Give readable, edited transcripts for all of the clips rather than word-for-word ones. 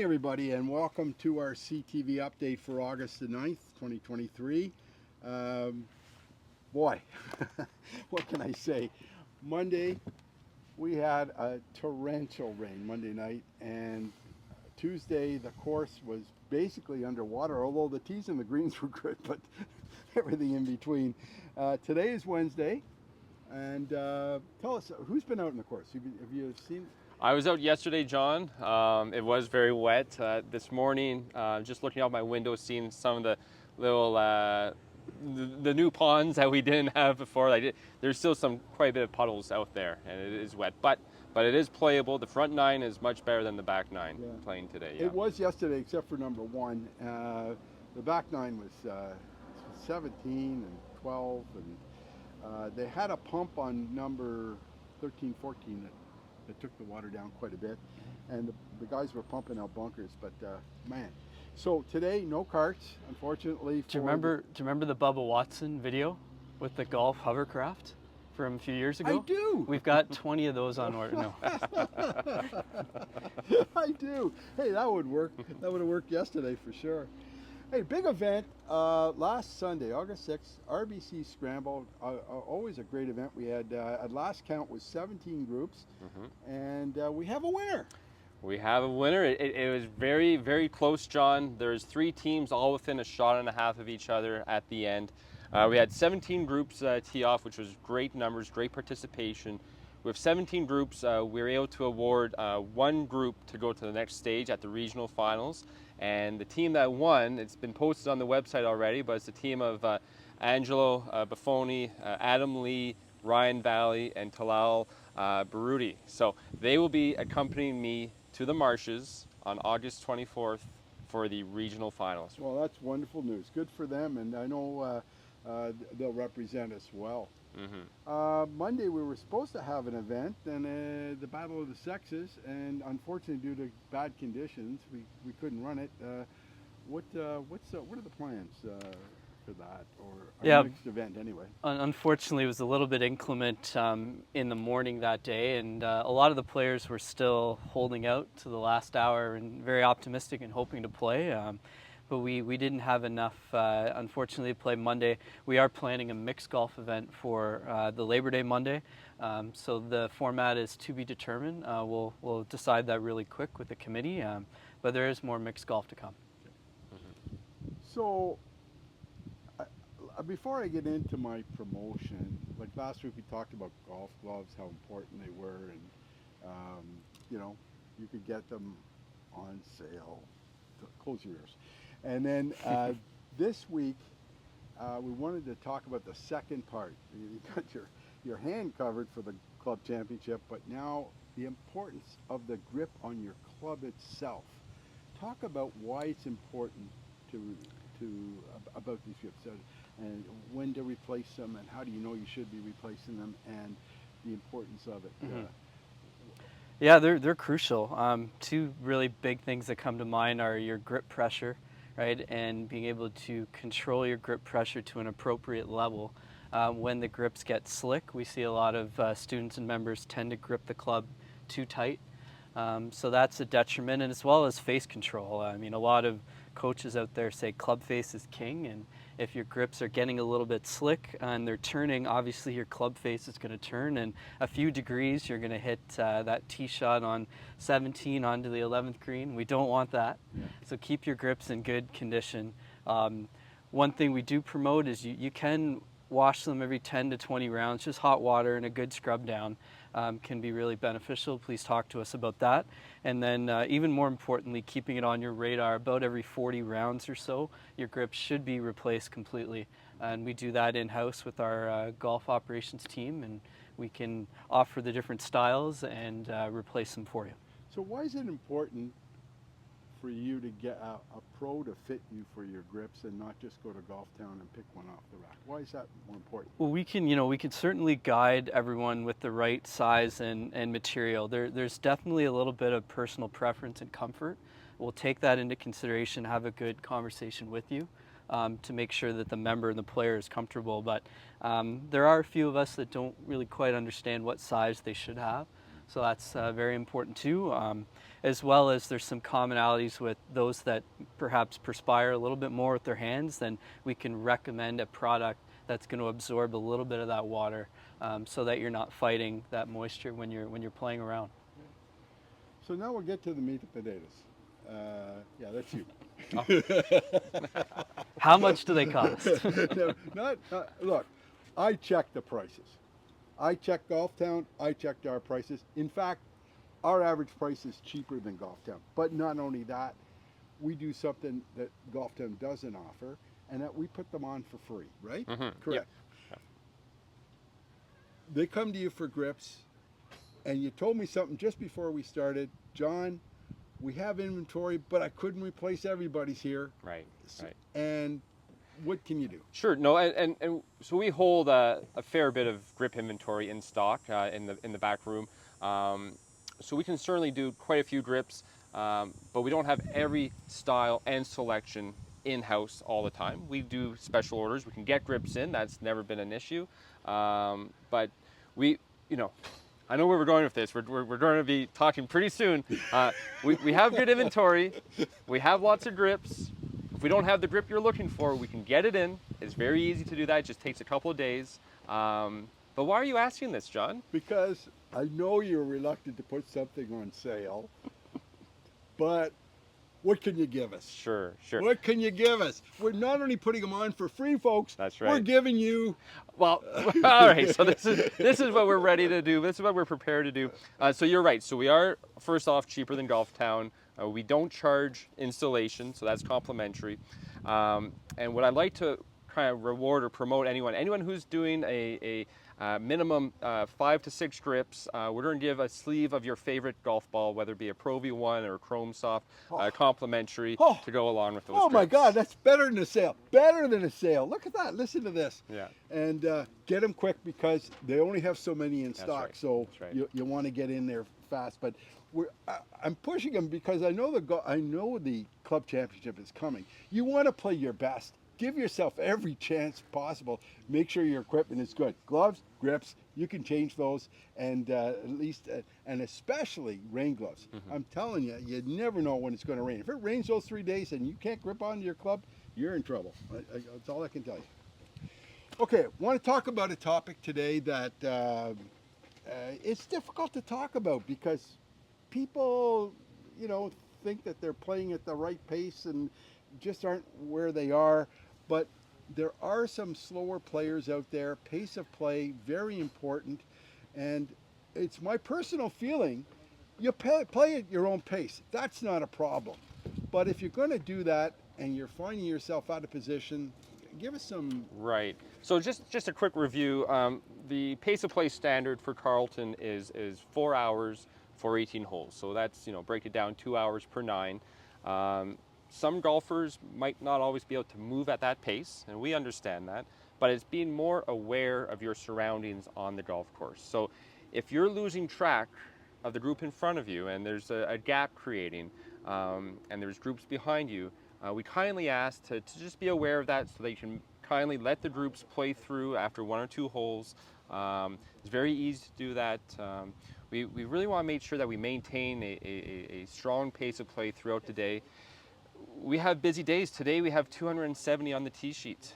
morning, everybody, and welcome to our CTV update for August the 9th, 2023. Boy, what can I say? Monday, we had a torrential rain Monday night, and Tuesday, the course was basically underwater, although the tees and the greens were good, but everything in between. Today is Wednesday, and tell us, who's been out in the course? Have you seen? I was out yesterday, John. It was very wet. This morning, just looking out my window, seeing some of the little the new ponds that we didn't have before. There's still quite a bit of puddles out there, and it is wet, but it is playable. The front nine is much better than the back nine playing today. Yeah. It was yesterday, except for number one. The back nine was 17 and 12, and they had a pump on number 13, 14 that took the water down quite a bit, and the guys were pumping out bunkers, but man. So today, no carts, unfortunately. Do you remember the Bubba Watson video with the golf hovercraft from a few years ago? I do. We've got 20 of those on order. No. I do. Hey, that would work. That would have worked yesterday for sure. Hey, big event last Sunday, August 6th, RBC Scramble. Always a great event. We had, at last count, was 17 groups, and we have a winner. We have a winner. It was very, very close, John. There's 3 teams all within a shot and a half of each other at the end. We had 17 groups tee off, which was great numbers, great participation. With 17 groups, we were able to award one group to go to the next stage at the regional finals. And the team that won, it's been posted on the website already, but it's the team of Angelo Buffoni, Adam Lee, Ryan Valley, and Talal Baruti. So they will be accompanying me to the marshes on August 24th for the regional finals. Well, that's wonderful news. Good for them, and I know they'll represent us well. Monday we were supposed to have an event, and the Battle of the Sexes, and unfortunately due to bad conditions we couldn't run it. What are the plans for that, or our next event anyway? Unfortunately, it was a little bit inclement in the morning that day, and a lot of the players were still holding out to the last hour and very optimistic and hoping to play. But we didn't have enough, unfortunately, to play Monday. We are planning a mixed golf event for the Labor Day Monday. So the format is to be determined. We'll decide that really quick with the committee, but there is more mixed golf to come. So before I get into my promotion, like last week we talked about golf gloves, how important they were, and you could get them on sale. Close your ears. And then this week, we wanted to talk about the second part. You got your hand covered for the club championship, but now the importance of the grip on your club itself. Talk about why it's important about these grips, and when to replace them, and how do you know you should be replacing them, and the importance of it. Yeah, they're crucial. 2 really big things that come to mind are your grip pressure, right, and being able to control your grip pressure to an appropriate level. When the grips get slick, we see a lot of students and members tend to grip the club too tight. So that's a detriment, and as well as face control. I mean, a lot of coaches out there say club face is king, and if your grips are getting a little bit slick and they're turning, obviously your club face is going to turn, and a few degrees you're going to hit that tee shot on 17 onto the 11th green. We don't want that. So keep your grips in good condition. One thing we do promote is you can wash them every 10 to 20 rounds. Just hot water and a good scrub down can be really beneficial. Please talk to us about that. And then even more importantly, keeping it on your radar. About every 40 rounds or so, your grip should be replaced completely. And we do that in-house with our golf operations team, and we can offer the different styles and replace them for you. So why is it important for you to get a pro to fit you for your grips and not just go to Golf Town and pick one off the rack? Why is that more important? Well, we can certainly guide everyone with the right size and material. There's definitely a little bit of personal preference and comfort. We'll take that into consideration, have a good conversation with you to make sure that the member and the player is comfortable. But there are a few of us that don't really quite understand what size they should have. So that's very important too. As well as there's some commonalities with those that perhaps perspire a little bit more with their hands, then we can recommend a product that's going to absorb a little bit of that water, so that you're not fighting that moisture when you're playing around. So now we'll get to the meat and potatoes. Yeah, that's you. How much do they cost? No, look, I check the prices. I check Golf Town. I checked our prices. In fact, our average price is cheaper than Golf Town. But not only that, we do something that Golf Town doesn't offer, and that we put them on for free, right? Mm-hmm. Correct. Yep. They come to you for grips, and you told me something just before we started, John. We have inventory, but I couldn't replace everybody's here. Right. Right. And what can you do? Sure. No, and so we hold a fair bit of grip inventory in stock in the back room. So we can certainly do quite a few grips, but we don't have every style and selection in-house all the time. We do special orders. We can get grips in. That's never been an issue. But we, I know where we're going with this. We're going to be talking pretty soon. We have good inventory. We have lots of grips. If we don't have the grip you're looking for, we can get it in. It's very easy to do that. It just takes a couple of days. But why are you asking this, John? Because I know you're reluctant to put something on sale, but what can you give us? Sure. What can you give us? We're not only putting them on for free, folks. That's right. We're giving you. Well, all right. So this is what we're ready to do. This is what we're prepared to do. So you're right. So we are, first off, cheaper than Golf Town. We don't charge installation, so that's complimentary. And what I'd like to kind of reward or promote anyone who's doing a minimum 5 to 6 grips, we're going to give a sleeve of your favorite golf ball, whether it be a Pro V1 or a Chrome Soft, complimentary to go along with those grips. My God, that's better than a sale. Better than a sale. Look at that. Listen to this. Yeah. And get them quick because they only have so many in stock. Right. So right. you want to get in there fast. But I'm pushing them because I know the club championship is coming. You want to play your best. Give yourself every chance possible. Make sure your equipment is good. Gloves, grips, you can change those, and at least, and especially rain gloves. Mm-hmm. I'm telling you, you never know when it's going to rain. If it rains those 3 days and you can't grip onto your club, you're in trouble. That's all I can tell you. Okay, I want to talk about a topic today that it's difficult to talk about because people, think that they're playing at the right pace and just aren't where they are. But there are some slower players out there. Pace of play, very important. And it's my personal feeling, you play at your own pace. That's not a problem. But if you're going to do that and you're finding yourself out of position, give us some... Right. So just a quick review. The pace of play standard for Carleton is 4 hours for 18 holes. So that's, break it down 2 hours per 9. Some golfers might not always be able to move at that pace, and we understand that, but it's being more aware of your surroundings on the golf course. So if you're losing track of the group in front of you and there's a gap creating and there's groups behind you, we kindly ask to just be aware of that so that you can kindly let the groups play through after 1 or 2 holes. It's very easy to do that. We really want to make sure that we maintain a strong pace of play throughout the day. We have busy days. Today we have 270 on the tee sheet.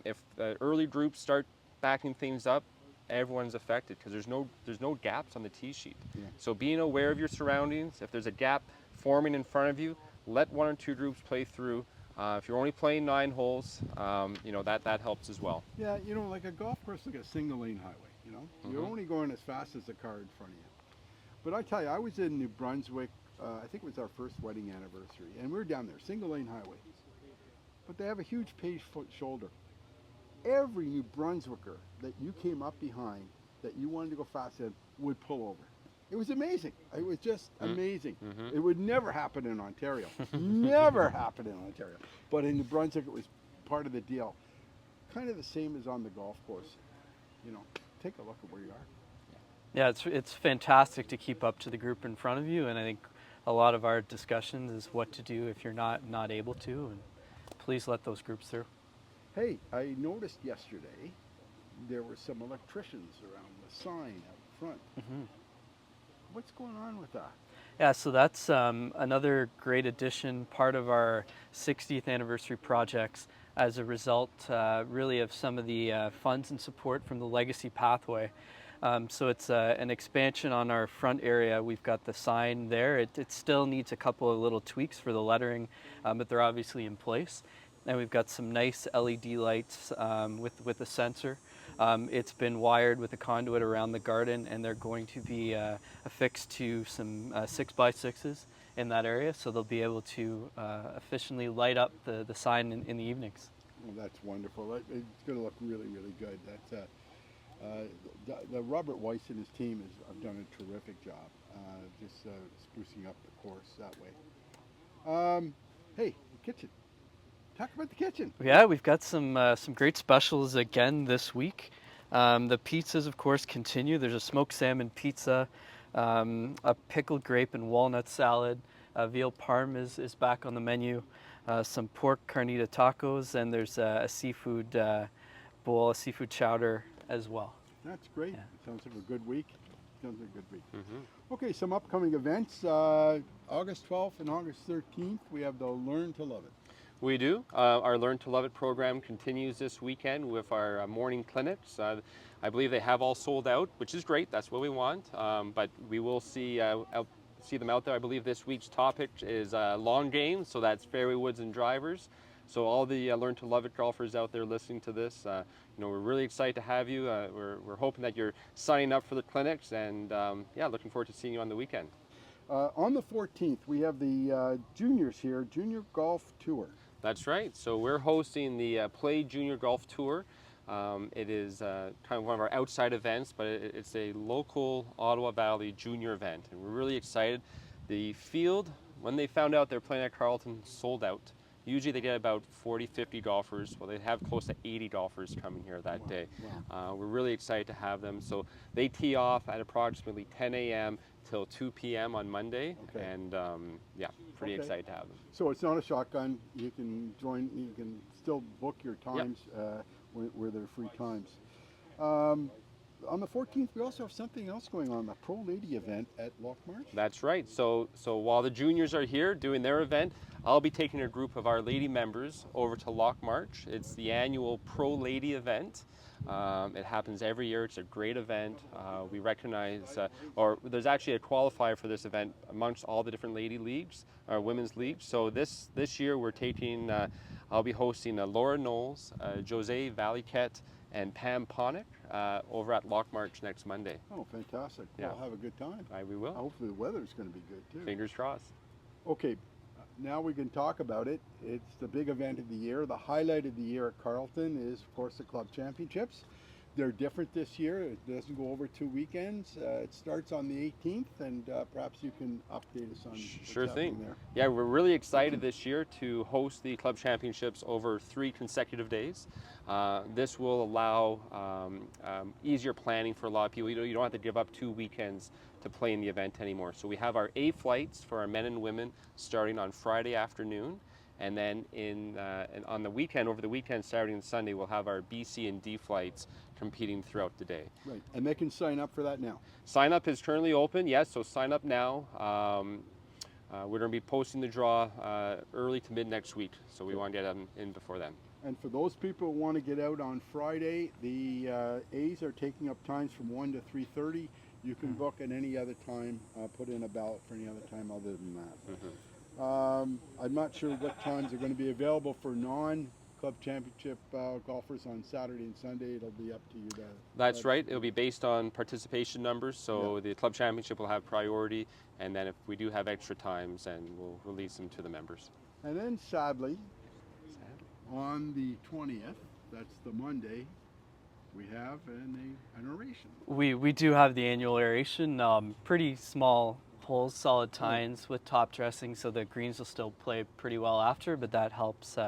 If the early groups start backing things up, everyone's affected because there's no gaps on the tee sheet. Yeah. So being aware of your surroundings, if there's a gap forming in front of you, let 1 or 2 groups play through. If you're only playing 9 holes, that helps as well. Yeah, like a golf course, like a single lane highway, Mm-hmm. You're only going as fast as the car in front of you. But I tell you, I was in New Brunswick, I think it was our first wedding anniversary, and we were down there, single lane highway. But they have a huge paved shoulder. Every New Brunswicker that you came up behind, that you wanted to go fast in, would pull over. It was amazing. It was just amazing. Mm-hmm. It would never happen in Ontario. Never happen in Ontario. But in New Brunswick, it was part of the deal. Kind of the same as on the golf course. Take a look at where you are. Yeah, it's fantastic to keep up to the group in front of you, and I think a lot of our discussions is what to do if you're not able to, and please let those groups through. Hey, I noticed yesterday there were some electricians around the sign out front. Mm-hmm. what's going on with that? Yeah, so that's another great addition, part of our 60th anniversary projects as a result really of some of the funds and support from the Legacy Pathway. So it's an expansion on our front area. We've got the sign there. It still needs a couple of little tweaks for the lettering, but they're obviously in place. And we've got some nice LED lights with a sensor. It's been wired with a conduit around the garden, and they're going to be affixed to some 6x6s in that area, so they'll be able to efficiently light up the sign in the evenings. Well, that's wonderful. It's going to look really, really good. That's the Robert Weiss and his team have done a terrific job, just sprucing up the course that way. Hey, the kitchen. Talk about the kitchen. Yeah, we've got some great specials again this week. The pizzas, of course, continue. There's a smoked salmon pizza, a pickled grape and walnut salad, veal parm is back on the menu, some pork carnita tacos, and there's a seafood bowl, a seafood chowder as well. That's great. Yeah. Sounds like a good week. Sounds like a good week. Mm-hmm. Okay, some upcoming events. August 12th and August 13th, we have the Learn to Love It. We do. Our Learn to Love It program continues this weekend with our morning clinics. I believe they have all sold out, which is great. That's what we want. But we will see them out there. I believe this week's topic is long games, so that's fairway woods and drivers. So all the Learn to Love It golfers out there listening to this, we're really excited to have you. We're hoping that you're signing up for the clinics, and looking forward to seeing you on the weekend. On the 14th, we have the juniors here, Junior Golf Tour. That's right. So we're hosting the Play Junior Golf Tour. It is kind of one of our outside events, but it's a local Ottawa Valley junior event, and we're really excited. The field, when they found out they're playing at Carleton, sold out. Usually they get about 40, 50 golfers. Well, they have close to 80 golfers coming here that day. Wow. We're really excited to have them. So they tee off at approximately 10 a.m. till 2 p.m. on Monday, Okay. and pretty Okay. excited to have them. So it's not a shotgun. You can join. You can still book your times where they're free times. On the 14th, we also have something else going on, the Pro Lady event at Loch Marsh. That's right. So while the juniors are here doing their event, I'll be taking a group of our lady members over to Loch Marsh. It's the annual Pro Lady event. It happens every year. It's a great event. We recognize, or there's actually a qualifier for this event amongst all the different lady leagues, or women's leagues. So this year we're taking, I'll be hosting Laura Knowles, Jose Valiquette, and Pam Ponick over at Loch Marsh next Monday. Oh, fantastic. Yeah. We'll have a good time. We will. Hopefully the weather's going to be good too. Fingers crossed. Okay, now we can talk about it. It's the big event of the year. The highlight of the year at Carleton is, of course, the club championships. They're different this year. It doesn't go over 2 weekends. It starts on the 18th, and perhaps you can update us on what's Sure happening thing. there. Yeah, we're really excited this year to host the club championships over 3 consecutive days. This will allow easier planning for a lot of people. You don't have to give up 2 weekends to play in the event anymore. So we have our A flights for our men and women starting on Friday afternoon. And then on the weekend, over the weekend, Saturday and Sunday, we'll have our B, C, and D flights competing throughout the day. Right, and they can sign up for that now. Sign up is currently open, yes, so sign up now. We're going to be posting the draw early to mid next week, so we want to get them in before then. And for those people who want to get out on Friday, the A's are taking up times from 1 to 3:30. You can book at any other time, put in a ballot for any other time other than that. I'm not sure what times are going to be available for non-club championship golfers on Saturday and Sunday. It'll be up to you to... That's right. It'll be based on participation numbers, so the club championship will have priority, and then if we do have extra times, then we'll release them to the members. And then sadly, on the 20th, that's the Monday, we have an aeration. We do have the annual aeration, pretty small holes, solid tines with top dressing, so the greens will still play pretty well after, but that helps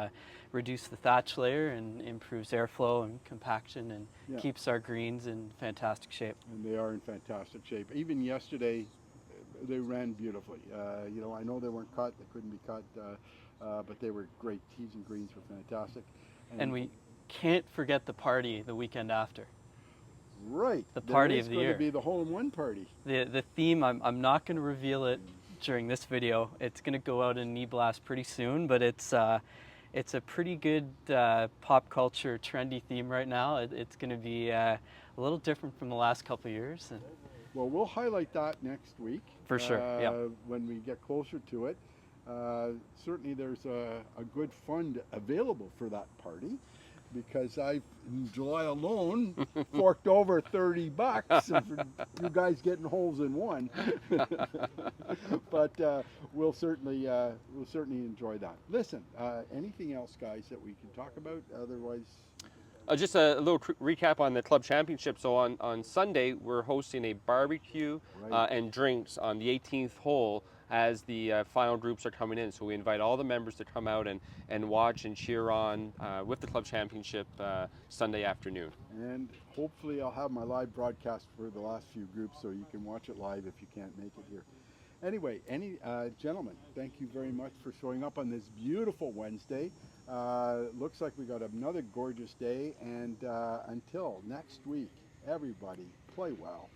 reduce the thatch layer and improves airflow and compaction and keeps our greens in fantastic shape. And they are in fantastic shape. Even yesterday, they ran beautifully. I know they weren't cut, they couldn't be cut, but they were great. Tees and greens were fantastic. And we can't forget the party the weekend after. Right. The party There is of the going year. to be the hole-in-one party. The theme, I'm not going to reveal it during this video. It's going to go out in e-blast pretty soon, but it's a pretty good pop culture trendy theme right now. It's going to be a little different from the last couple of years. Well, we'll highlight that next week. For sure, yeah. When we get closer to it. Certainly there's a good fund available for that party, because I've, in July alone, forked over $30 for you guys getting holes in one. But we'll certainly enjoy that. Listen, anything else, guys, that we can talk about? Otherwise, Just a little recap on the club championship. So on Sunday, we're hosting a barbecue Right. and drinks on the 18th hole as the final groups are coming in. So we invite all the members to come out and watch and cheer on with the club championship Sunday afternoon. and hopefully I'll have my live broadcast for the last few groups, so you can watch it live if you can't make it here. Anyway, gentlemen, thank you very much for showing up on this beautiful Wednesday. Looks like we got another gorgeous day, and until next week, everybody play well.